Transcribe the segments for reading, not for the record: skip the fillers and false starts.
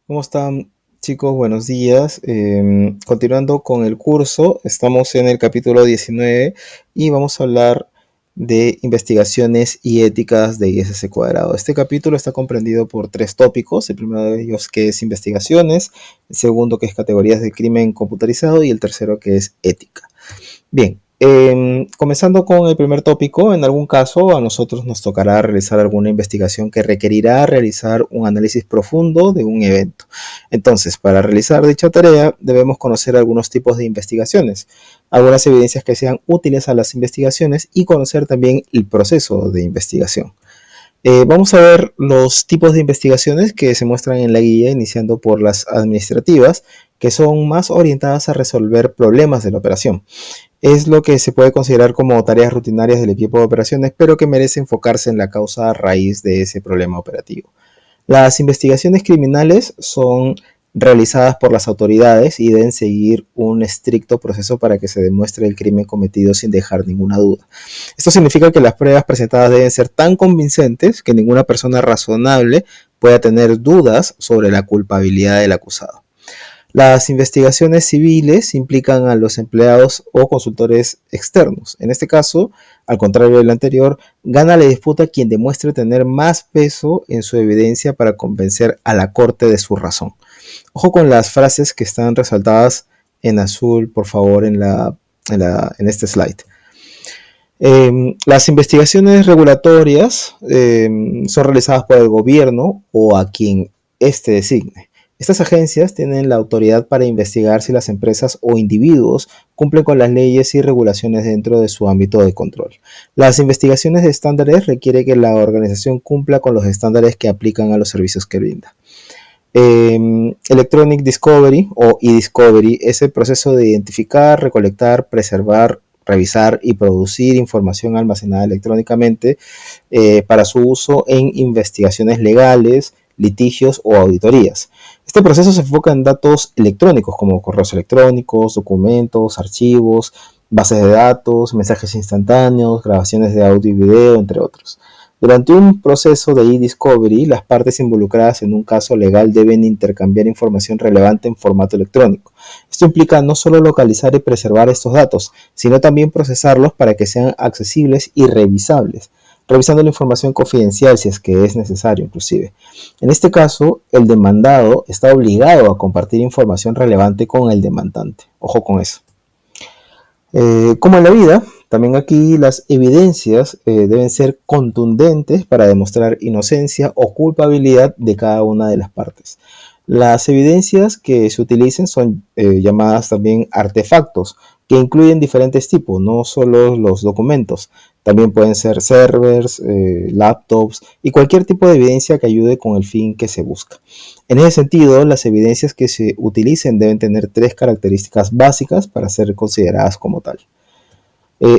¿Cómo están, chicos? Buenos días. Continuando con el curso, estamos en el capítulo 19 y vamos a hablar de investigaciones y éticas de ISS cuadrado. Este capítulo está comprendido por tres tópicos. El primero de ellos que es investigaciones, el segundo que es categorías de crimen computarizado y el tercero que es ética. Bien, comenzando con el primer tópico, en algún caso a nosotros nos tocará realizar alguna investigación que requerirá realizar un análisis profundo de un evento. Entonces, para realizar dicha tarea debemos conocer algunos tipos de investigaciones, algunas evidencias que sean útiles a las investigaciones y conocer también el proceso de investigación. Vamos a ver los tipos de investigaciones que se muestran en la guía, iniciando por las administrativas, que son más orientadas a resolver problemas de la operación. Es lo que se puede considerar como tareas rutinarias del equipo de operaciones, pero que merece enfocarse en la causa raíz de ese problema operativo. Las investigaciones criminales son realizadas por las autoridades y deben seguir un estricto proceso para que se demuestre el crimen cometido sin dejar ninguna duda. Esto significa que las pruebas presentadas deben ser tan convincentes que ninguna persona razonable pueda tener dudas sobre la culpabilidad del acusado. Las investigaciones civiles implican a los empleados o consultores externos. En este caso, al contrario del anterior, gana la disputa quien demuestre tener más peso en su evidencia para convencer a la corte de su razón. Ojo con las frases que están resaltadas en azul, por favor, en este slide. Las investigaciones regulatorias son realizadas por el gobierno o a quien éste designe. Estas agencias tienen la autoridad para investigar si las empresas o individuos cumplen con las leyes y regulaciones dentro de su ámbito de control. Las investigaciones de estándares requieren que la organización cumpla con los estándares que aplican a los servicios que brinda. Electronic Discovery o e-Discovery es el proceso de identificar, recolectar, preservar, revisar y producir información almacenada electrónicamente para su uso en investigaciones legales, litigios o auditorías. Este proceso se enfoca en datos electrónicos como correos electrónicos, documentos, archivos, bases de datos, mensajes instantáneos, grabaciones de audio y video, entre otros. Durante un proceso de e-discovery, las partes involucradas en un caso legal deben intercambiar información relevante en formato electrónico. Esto implica no solo localizar y preservar estos datos, sino también procesarlos para que sean accesibles y revisables, revisando la información confidencial si es que es necesario inclusive. En este caso, el demandado está obligado a compartir información relevante con el demandante. Ojo con eso. Como en la vida, también aquí las evidencias deben ser contundentes para demostrar inocencia o culpabilidad de cada una de las partes. Las evidencias que se utilicen son llamadas también artefactos, que incluyen diferentes tipos, no solo los documentos. También pueden ser servers, laptops y cualquier tipo de evidencia que ayude con el fin que se busca. En ese sentido, las evidencias que se utilicen deben tener tres características básicas para ser consideradas como tal.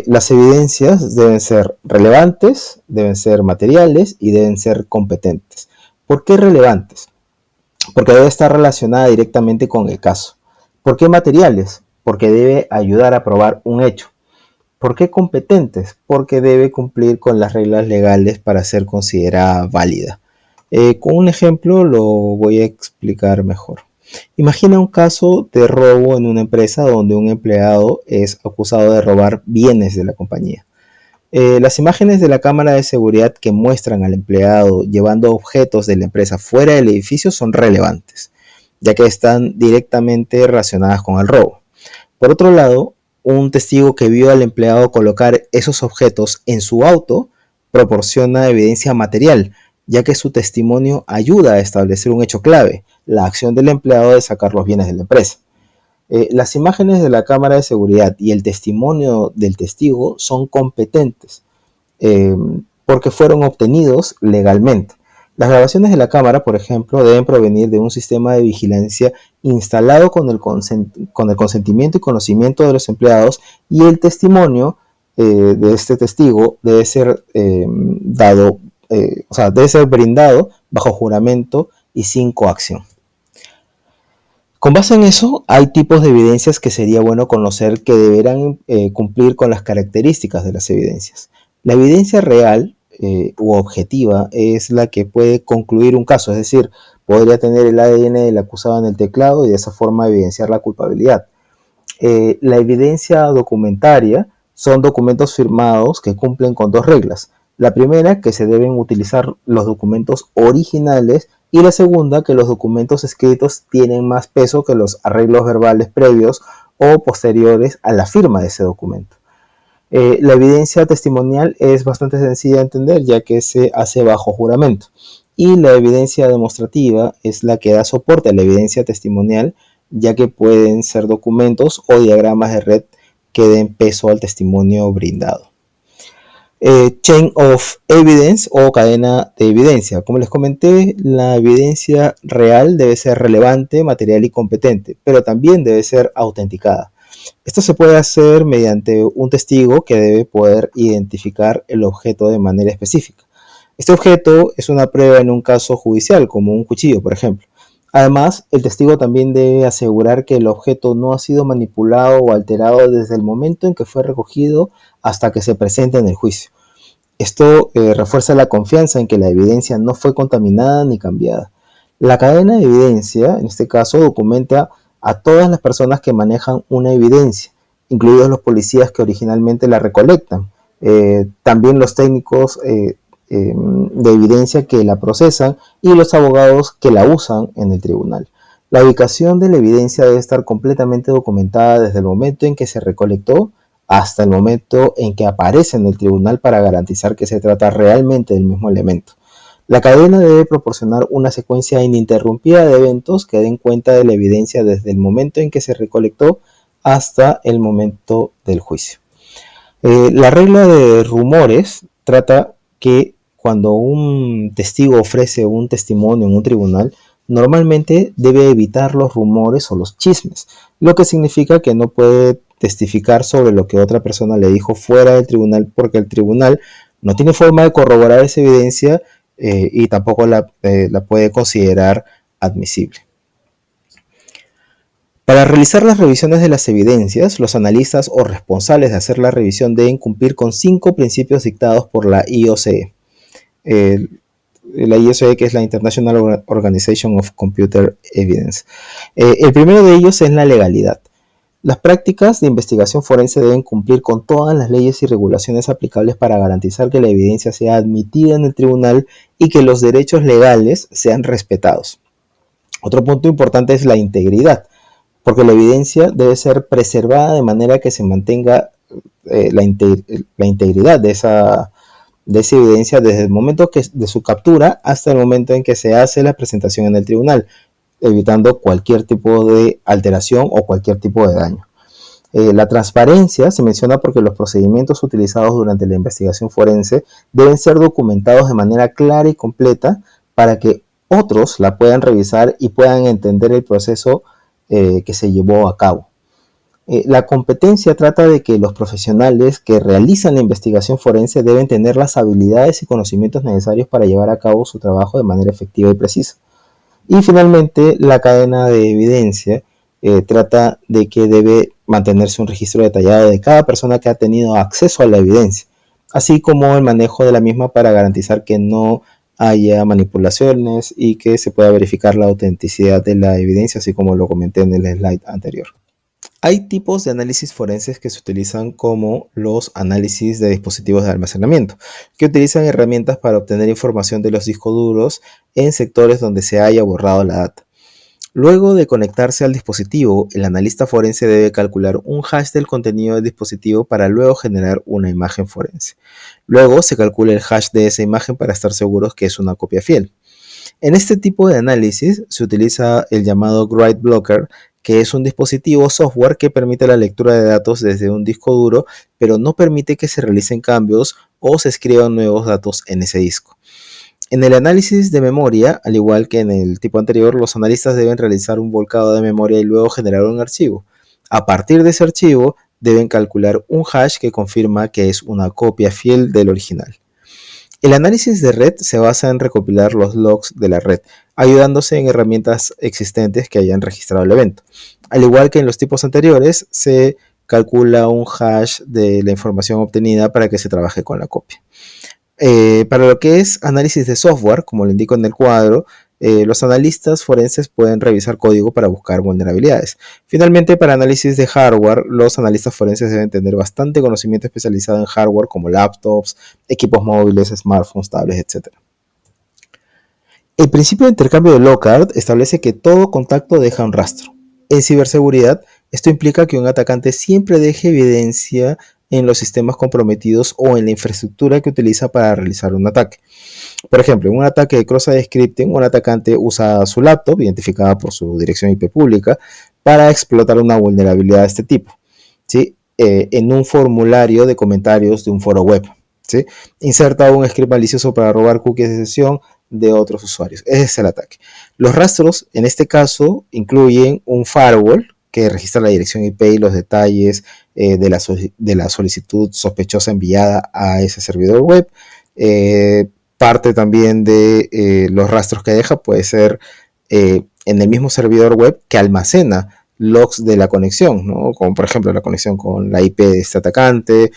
Las evidencias deben ser relevantes, deben ser materiales y deben ser competentes. ¿Por qué relevantes? Porque debe estar relacionada directamente con el caso. ¿Por qué materiales? Porque debe ayudar a probar un hecho. ¿Por qué competentes? Porque debe cumplir con las reglas legales para ser considerada válida. Con un ejemplo lo voy a explicar mejor. Imagina un caso de robo en una empresa donde un empleado es acusado de robar bienes de la compañía. Las imágenes de la cámara de seguridad que muestran al empleado llevando objetos de la empresa fuera del edificio son relevantes, ya que están directamente relacionadas con el robo. Por otro lado, un testigo que vio al empleado colocar esos objetos en su auto proporciona evidencia material, ya que su testimonio ayuda a establecer un hecho clave, la acción del empleado de sacar los bienes de la empresa. Las imágenes de la cámara de seguridad y el testimonio del testigo son competentes eh, porque fueron obtenidos legalmente. Las grabaciones de la cámara, por ejemplo, deben provenir de un sistema de vigilancia instalado con el consentimiento y conocimiento de los empleados, y el testimonio de este testigo debe ser debe ser brindado bajo juramento y sin coacción. Con base en eso, hay tipos de evidencias que sería bueno conocer que deberán cumplir con las características de las evidencias. La evidencia real u objetiva es la que puede concluir un caso, es decir, podría tener el ADN del acusado en el teclado y de esa forma evidenciar la culpabilidad. La evidencia documentaria son documentos firmados que cumplen con dos reglas. La primera, que se deben utilizar los documentos originales, y la segunda, que los documentos escritos tienen más peso que los arreglos verbales previos o posteriores a la firma de ese documento. La evidencia testimonial es bastante sencilla de entender, ya que se hace bajo juramento. Y la evidencia demostrativa es la que da soporte a la evidencia testimonial, ya que pueden ser documentos o diagramas de red que den peso al testimonio brindado. Chain of Evidence o cadena de evidencia. Como les comenté, la evidencia real debe ser relevante, material y competente, pero también debe ser autenticada. Esto se puede hacer mediante un testigo que debe poder identificar el objeto de manera específica. Este objeto es una prueba en un caso judicial, como un cuchillo, por ejemplo. Además, el testigo también debe asegurar que el objeto no ha sido manipulado o alterado desde el momento en que fue recogido hasta que se presenta en el juicio. Esto refuerza la confianza en que la evidencia no fue contaminada ni cambiada. La cadena de evidencia, en este caso, documenta a todas las personas que manejan una evidencia, incluidos los policías que originalmente la recolectan, también los técnicos de evidencia que la procesan y los abogados que la usan en el tribunal. La ubicación de la evidencia debe estar completamente documentada desde el momento en que se recolectó hasta el momento en que aparece en el tribunal para garantizar que se trata realmente del mismo elemento. La cadena debe proporcionar una secuencia ininterrumpida de eventos que den cuenta de la evidencia desde el momento en que se recolectó hasta el momento del juicio. La regla de rumores trata que cuando un testigo ofrece un testimonio en un tribunal, normalmente debe evitar los rumores o los chismes, lo que significa que no puede testificar sobre lo que otra persona le dijo fuera del tribunal, porque el tribunal no tiene forma de corroborar esa evidencia y tampoco la puede considerar admisible. Para realizar las revisiones de las evidencias, los analistas o responsables de hacer la revisión deben cumplir con 5 principios dictados por la IOCE. La IOCE, que es la International Organization of Computer Evidence. El primero de ellos es la legalidad. Las prácticas de investigación forense deben cumplir con todas las leyes y regulaciones aplicables para garantizar que la evidencia sea admitida en el tribunal y que los derechos legales sean respetados. Otro punto importante es la integridad, porque la evidencia debe ser preservada de manera que se mantenga la integridad de esa evidencia desde el momento de su captura hasta el momento en que se hace la presentación en el tribunal, evitando cualquier tipo de alteración o cualquier tipo de daño. La transparencia se menciona porque los procedimientos utilizados durante la investigación forense deben ser documentados de manera clara y completa para que otros la puedan revisar y puedan entender el proceso que se llevó a cabo. La competencia trata de que los profesionales que realizan la investigación forense deben tener las habilidades y conocimientos necesarios para llevar a cabo su trabajo de manera efectiva y precisa. Y finalmente, la cadena de evidencia trata de que debe mantenerse un registro detallado de cada persona que ha tenido acceso a la evidencia, así como el manejo de la misma para garantizar que no haya manipulaciones y que se pueda verificar la autenticidad de la evidencia, así como lo comenté en el slide anterior. Hay tipos de análisis forenses que se utilizan como los análisis de dispositivos de almacenamiento, que utilizan herramientas para obtener información de los discos duros en sectores donde se haya borrado la data. Luego de conectarse al dispositivo, el analista forense debe calcular un hash del contenido del dispositivo para luego generar una imagen forense. Luego se calcula el hash de esa imagen para estar seguros que es una copia fiel. En este tipo de análisis se utiliza el llamado Write Blocker, que es un dispositivo software que permite la lectura de datos desde un disco duro, pero no permite que se realicen cambios o se escriban nuevos datos en ese disco. En el análisis de memoria, al igual que en el tipo anterior, los analistas deben realizar un volcado de memoria y luego generar un archivo. A partir de ese archivo, deben calcular un hash que confirma que es una copia fiel del original. El análisis de red se basa en recopilar los logs de la red, ayudándose en herramientas existentes que hayan registrado el evento. Al igual que en los tipos anteriores, se calcula un hash de la información obtenida para que se trabaje con la copia. Para lo que es análisis de software, como lo indico en el cuadro, los analistas forenses pueden revisar código para buscar vulnerabilidades. Finalmente, para análisis de hardware, los analistas forenses deben tener bastante conocimiento especializado en hardware como laptops, equipos móviles, smartphones, tablets, etc. El principio de intercambio de Lockhart establece que todo contacto deja un rastro. En ciberseguridad, esto implica que un atacante siempre deje evidencia en los sistemas comprometidos o en la infraestructura que utiliza para realizar un ataque. Por ejemplo, en un ataque de cross-site scripting, un atacante usa su laptop, identificada por su dirección IP pública, para explotar una vulnerabilidad de este tipo, ¿sí? En un formulario de comentarios de un foro web. ¿Sí? Inserta un script malicioso para robar cookies de sesión de otros usuarios. Ese es el ataque. Los rastros, en este caso, incluyen un firewall que registra la dirección IP y los detalles de la solicitud sospechosa enviada a ese servidor web. Parte también de los rastros que deja puede ser en el mismo servidor web que almacena logs de la conexión, ¿no? Como por ejemplo la conexión con la IP de este atacante,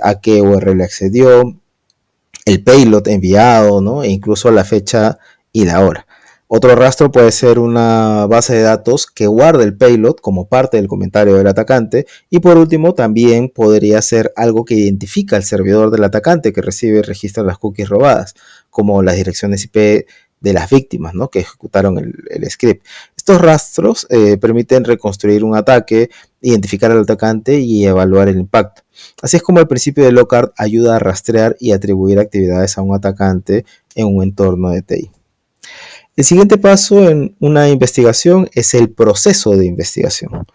a qué URL accedió, el payload enviado, ¿no? E incluso la fecha y la hora. Otro rastro puede ser una base de datos que guarda el payload como parte del comentario del atacante. Y por último, también podría ser algo que identifica al servidor del atacante que recibe y registra las cookies robadas, como las direcciones IP de las víctimas, ¿no? Que ejecutaron el script. Estos rastros permiten reconstruir un ataque, identificar al atacante y evaluar el impacto. Así es como el principio de Lockhart ayuda a rastrear y atribuir actividades a un atacante en un entorno de TI. El siguiente paso en una investigación es el proceso de investigación.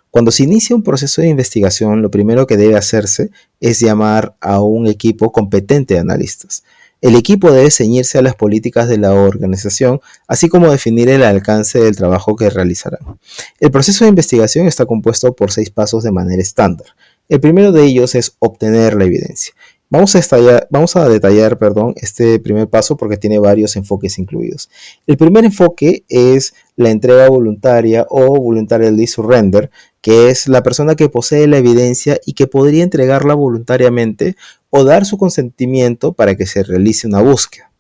Cuando se inicia un proceso de investigación, lo primero que debe hacerse es llamar a un equipo competente de analistas. El equipo debe ceñirse a las políticas de la organización, así como definir el alcance del trabajo que realizarán. El proceso de investigación está compuesto por 6 pasos de manera estándar. El primero de ellos es obtener la evidencia. Vamos a detallar, este primer paso porque tiene varios enfoques incluidos. El primer enfoque es la entrega voluntaria o voluntary surrender, que es la persona que posee la evidencia y que podría entregarla voluntariamente o dar su consentimiento para que se realice una búsqueda.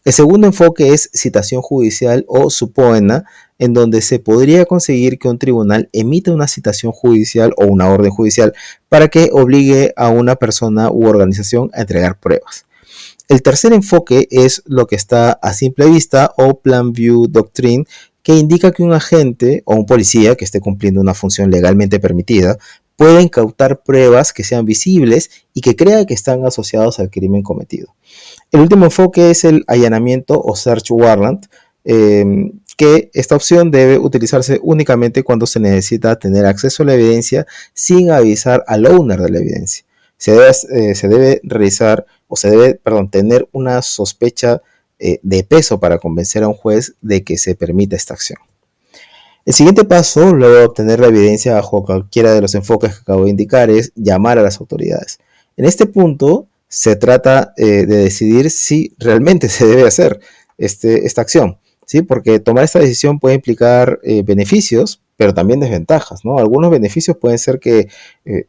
El segundo enfoque es citación judicial o subpoena, en donde se podría conseguir que un tribunal emita una citación judicial o una orden judicial para que obligue a una persona u organización a entregar pruebas. El tercer enfoque es lo que está a simple vista o Plan View Doctrine, que indica que un agente o un policía que esté cumpliendo una función legalmente permitida puede incautar pruebas que sean visibles y que crea que están asociados al crimen cometido. El último enfoque es el allanamiento o search warrant, que esta opción debe utilizarse únicamente cuando se necesita tener acceso a la evidencia sin avisar al owner de la evidencia. Se debe realizar o tener una sospecha de peso para convencer a un juez de que se permita esta acción. El siguiente paso, luego de obtener la evidencia bajo cualquiera de los enfoques que acabo de indicar, es llamar a las autoridades. En este punto se trata de decidir si realmente se debe hacer esta acción, ¿sí? Porque tomar esta decisión puede implicar beneficios, pero también desventajas, ¿no? Algunos beneficios pueden ser que,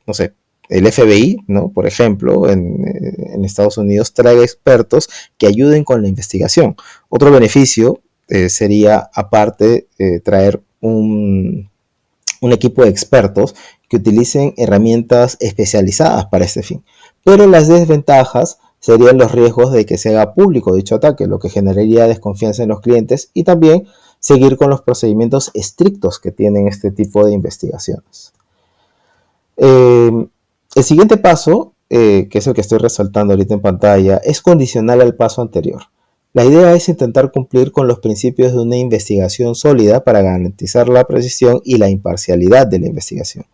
no sé, el FBI, ¿no? Por ejemplo, en Estados Unidos traiga expertos que ayuden con la investigación. Otro beneficio sería, aparte, traer un equipo de expertos que utilicen herramientas especializadas para este fin. Pero las desventajas serían los riesgos de que se haga público dicho ataque, lo que generaría desconfianza en los clientes y también seguir con los procedimientos estrictos que tienen este tipo de investigaciones. El siguiente paso, que es el que estoy resaltando ahorita en pantalla, es condicional al paso anterior. La idea es intentar cumplir con los principios de una investigación sólida para garantizar la precisión y la imparcialidad de la investigación.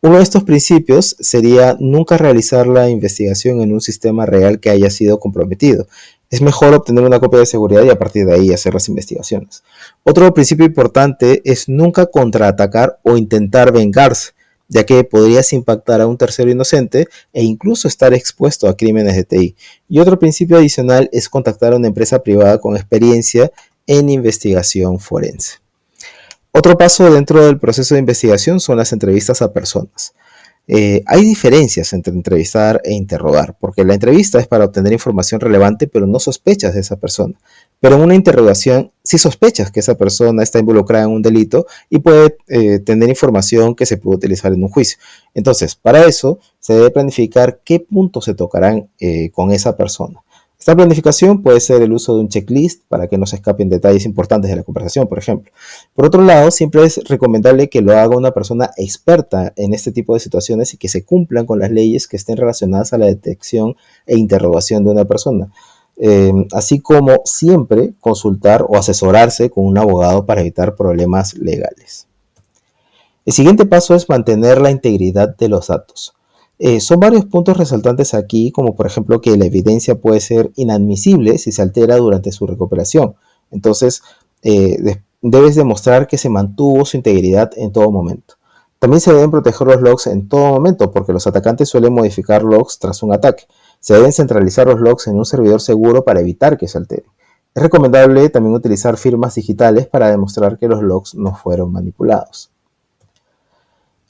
Uno de estos principios sería nunca realizar la investigación en un sistema real que haya sido comprometido. Es mejor obtener una copia de seguridad y a partir de ahí hacer las investigaciones. Otro principio importante es nunca contraatacar o intentar vengarse, ya que podrías impactar a un tercero inocente e incluso estar expuesto a crímenes de TI. Y otro principio adicional es contactar a una empresa privada con experiencia en investigación forense. Otro paso dentro del proceso de investigación son las entrevistas a personas. Hay diferencias entre entrevistar e interrogar, porque la entrevista es para obtener información relevante, pero no sospechas de esa persona. Pero en una interrogación sí sospechas que esa persona está involucrada en un delito y puede tener información que se puede utilizar en un juicio. Entonces, para eso se debe planificar qué puntos se tocarán con esa persona. Esta planificación puede ser el uso de un checklist para que no se escapen detalles importantes de la conversación, por ejemplo. Por otro lado, siempre es recomendable que lo haga una persona experta en este tipo de situaciones y que se cumplan con las leyes que estén relacionadas a la detección e interrogación de una persona. Así como siempre consultar o asesorarse con un abogado para evitar problemas legales. El siguiente paso es mantener la integridad de los datos. Son varios puntos resaltantes aquí, como por ejemplo que la evidencia puede ser inadmisible si se altera durante su recuperación. Entonces, debes demostrar que se mantuvo su integridad en todo momento. También se deben proteger los logs en todo momento, porque los atacantes suelen modificar logs tras un ataque. Se deben centralizar los logs en un servidor seguro para evitar que se alteren. Es recomendable también utilizar firmas digitales para demostrar que los logs no fueron manipulados.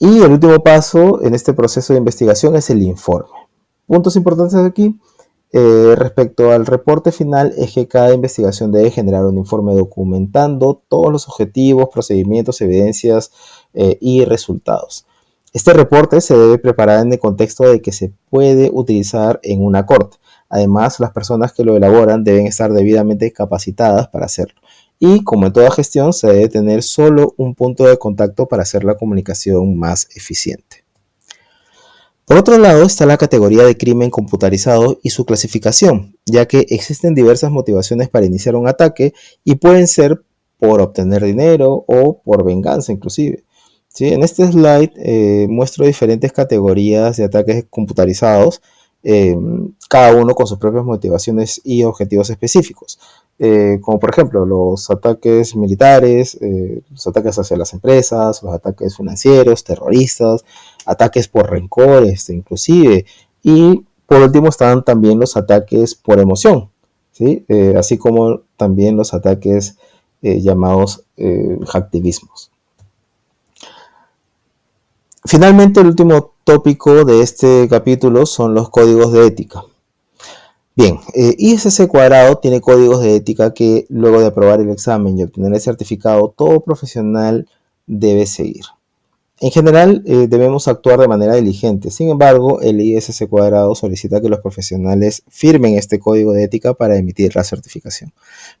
Y el último paso en este proceso de investigación es el informe. Puntos importantes aquí respecto al reporte final es que cada investigación debe generar un informe documentando todos los objetivos, procedimientos, evidencias y resultados. Este reporte se debe preparar en el contexto de que se puede utilizar en una corte. Además, las personas que lo elaboran deben estar debidamente capacitadas para hacerlo. Y como en toda gestión, se debe tener solo un punto de contacto para hacer la comunicación más eficiente. Por otro lado está la categoría de crimen computarizado y su clasificación, ya que existen diversas motivaciones para iniciar un ataque y pueden ser por obtener dinero o por venganza inclusive. ¿Sí? En este slide muestro diferentes categorías de ataques computarizados, cada uno con sus propias motivaciones y objetivos específicos. Como por ejemplo los ataques militares, los ataques hacia las empresas, los ataques financieros, terroristas, ataques por rencor, inclusive. Y por último están también los ataques por emoción, ¿sí? Así como también los ataques llamados hacktivismos. Finalmente, el último tópico de este capítulo son los códigos de ética. Bien, ISC Cuadrado tiene códigos de ética que luego de aprobar el examen y obtener el certificado, todo profesional debe seguir. En general, debemos actuar de manera diligente. Sin embargo, el ISC Cuadrado solicita que los profesionales firmen este código de ética para emitir la certificación.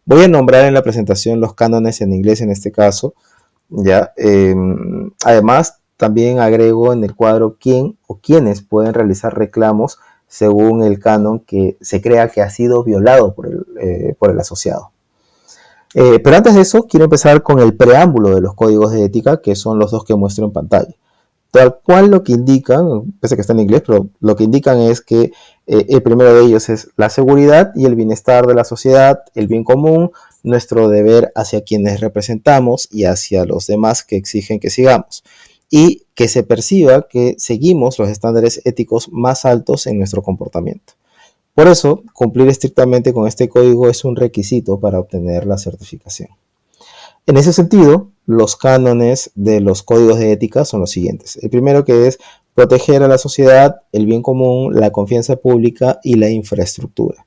Voy a nombrar en la presentación los cánones en inglés en este caso. ¿Ya? Además, también agrego en el cuadro quién o quiénes pueden realizar reclamos según el canon que se crea que ha sido violado por el asociado. Pero antes de eso, quiero empezar con el preámbulo de los códigos de ética, que son los dos que muestro en pantalla. Tal cual lo que indican, pese a que está en inglés, pero lo que indican es que el primero de ellos es la seguridad y el bienestar de la sociedad, el bien común, nuestro deber hacia quienes representamos y hacia los demás que exigen que sigamos. Y que se perciba que seguimos los estándares éticos más altos en nuestro comportamiento. Por eso, cumplir estrictamente con este código es un requisito para obtener la certificación. En ese sentido, los cánones de los códigos de ética son los siguientes. El primero que es proteger a la sociedad, el bien común, la confianza pública y la infraestructura.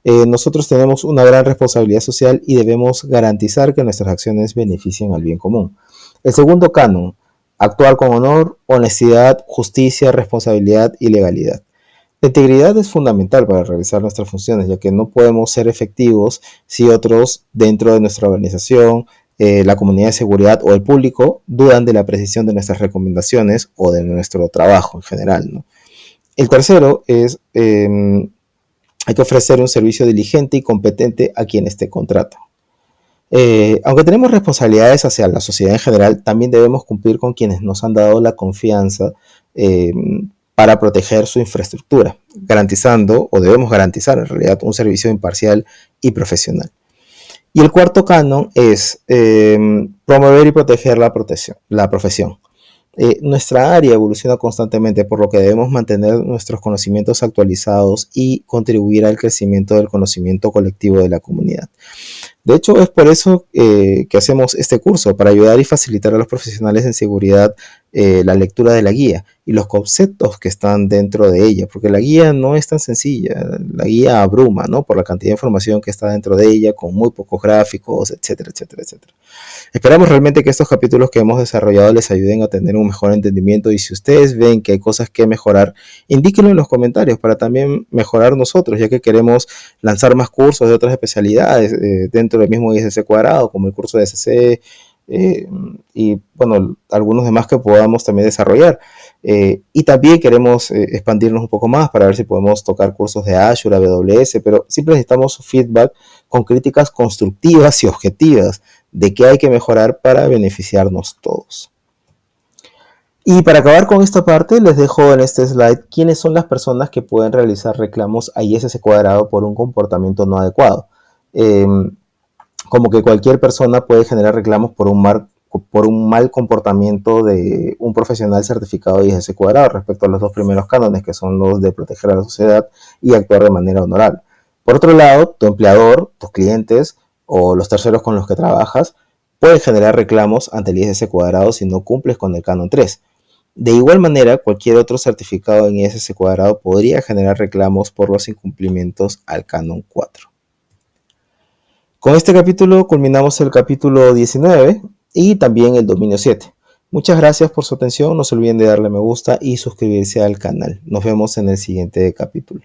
Nosotros tenemos una gran responsabilidad social y debemos garantizar que nuestras acciones beneficien al bien común. El segundo canon, actuar con honor, honestidad, justicia, responsabilidad y legalidad. La integridad es fundamental para realizar nuestras funciones, ya que no podemos ser efectivos si otros dentro de nuestra organización, la comunidad de seguridad o el público dudan de la precisión de nuestras recomendaciones o de nuestro trabajo en general, ¿no? El tercero es, hay que ofrecer un servicio diligente y competente a quienes te contratan. Aunque tenemos responsabilidades hacia la sociedad en general, también debemos cumplir con quienes nos han dado la confianza para proteger su infraestructura, garantizando, o debemos garantizar en realidad, un servicio imparcial y profesional. Y el cuarto canon es promover y proteger la profesión. Nuestra área evoluciona constantemente, por lo que debemos mantener nuestros conocimientos actualizados y contribuir al crecimiento del conocimiento colectivo de la comunidad. De hecho, es por eso que hacemos este curso, para ayudar y facilitar a los profesionales en seguridad la lectura de la guía y los conceptos que están dentro de ella, porque la guía no es tan sencilla, la guía abruma, ¿no? Por la cantidad de información que está dentro de ella, con muy pocos gráficos, etcétera, etcétera, etcétera. Esperamos realmente que estos capítulos que hemos desarrollado les ayuden a tener un mejor entendimiento, y si ustedes ven que hay cosas que mejorar, indíquenlo en los comentarios para también mejorar nosotros, ya que queremos lanzar más cursos de otras especialidades dentro del mismo ISC cuadrado, como el curso de SC, y bueno, algunos demás que podamos también desarrollar. Y también queremos expandirnos un poco más para ver si podemos tocar cursos de Azure, AWS, pero siempre necesitamos su feedback con críticas constructivas y objetivas de qué hay que mejorar para beneficiarnos todos. Y para acabar con esta parte, les dejo en este slide quiénes son las personas que pueden realizar reclamos a ISC cuadrado por un comportamiento no adecuado. Como que cualquier persona puede generar reclamos por un mal comportamiento de un profesional certificado de ISC cuadrado respecto a los dos primeros cánones, que son los de proteger a la sociedad y actuar de manera honorable. Por otro lado, tu empleador, tus clientes o los terceros con los que trabajas pueden generar reclamos ante el ISC cuadrado si no cumples con el canon 3. De igual manera, cualquier otro certificado en ISC cuadrado podría generar reclamos por los incumplimientos al canon 4. Con este capítulo culminamos el capítulo 19 y también el dominio 7. Muchas gracias por su atención, no se olviden de darle me gusta y suscribirse al canal. Nos vemos en el siguiente capítulo.